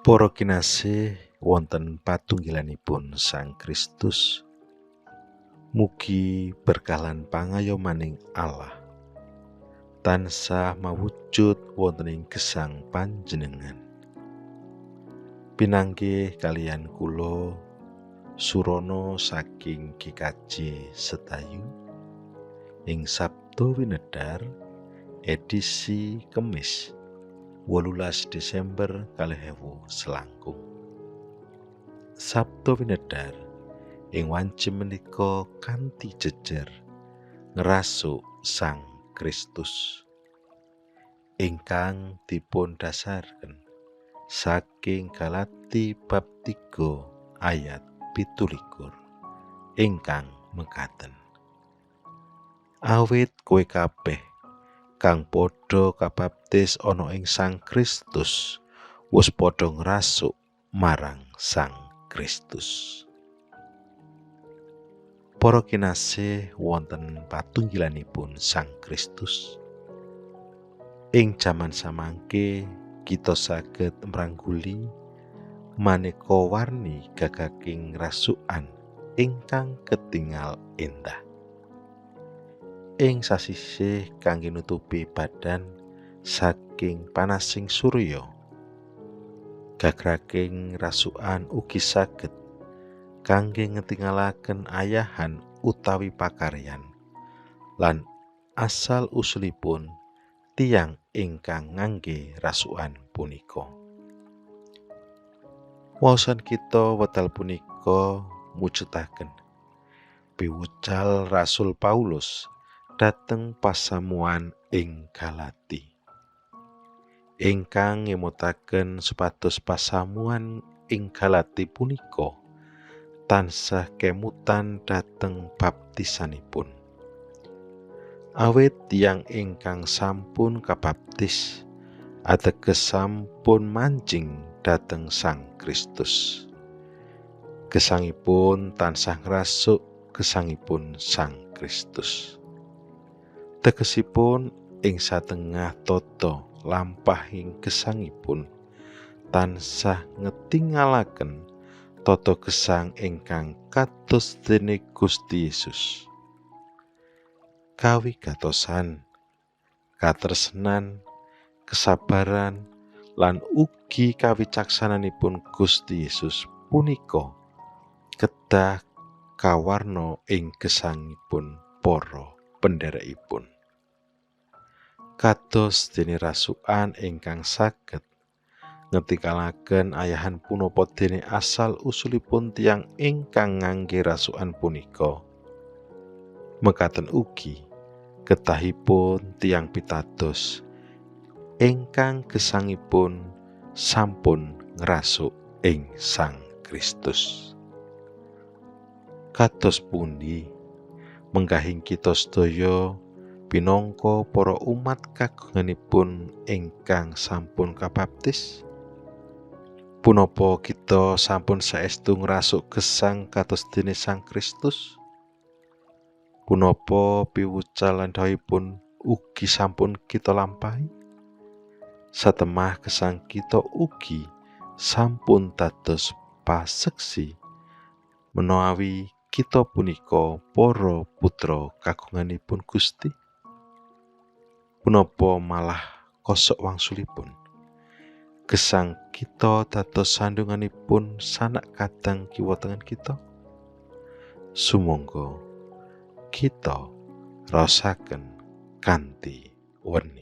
Para kinasih wonten patunggilanipun Sang Kristus, mugi berkah lan pangayomaning Allah tansah mawujud wonten ing gesang panjenengan. Pinanggih kaliyan kula Surono saking GKJ Setayu ing Sabtu Winedar edisi Kemis 18 Desember 2020. Sabtu Winedar ing wanci menika kanthi jejer ngrasuk Sang Kristus ingkang dipun dasarken saking Galati bab 3 ayat 17 ingkang mekaten. Awit kowe kabeh kang padha kabaptis ana ing Sang Kristus wis padha ngrasuk marang Sang Kristus. Para kinasih wonten patunggilanipun Sang Kristus, ing jaman samangke kita saged mrangguli maneka warni gagaking rasukan ingkang ketingal endah. Ing sasisih kangge nutupi badan saking panasing surya, gagraking rasukan ugi saged kangge ngetingalaken ayahan utawi pakaryan lan asal usulipun tiyang ingkang ngangge rasukan punika. Waosan kita wekdal punika mujudaken piwucal Rasul Paulus dhateng pasamuan ing Galati, ingkang ngemutaken supados pasamuan ing Galati punika tansah kemutan dhateng baptisanipun. Awit tiyang ingkang sampun kabaptis ateges sampun manjing dhateng Sang Kristus. Gesangipun tansah ngrasuk gesangipun Sang Kristus. Tegesipun ing satengah tata lampahing gesangipun tansah ngetingalaken tata gesang ingkang kados dene Gusti Yesus. Kawigatosan, katresnan, kesabaran lan ugi kawicaksananipun Gusti Yesus punika kedah kawarna ing gesangipun para pendherekipun. Kados dene rasukan ingkang saged ngetikalaken ayahan punapa dene asal usulipun tiyang ingkang ngangge rasukan punika, mekaten ugi ketahipun tiyang pitados ingkang gesangipun sampun ngrasuk ing Sang Kristus. Kados pundi menggahing kita sedaya pinangka para umat kagunganipun ingkang sampun kabaptis? Punapa kita sampun saestu ngrasuk gesang kados dene Sang Kristus? Punapa piwucal andhahipun ugi sampun kita lampahi? Satemah gesang kita ugi sampun dados paseksi menawi kita punika para putra kagunganipun Gusti. Punapa malah kosok wangsulipun gesang kita dados sandunganipun sanak kadang kiwa tengen kita? Sumangga kita rasaken kanthi weni.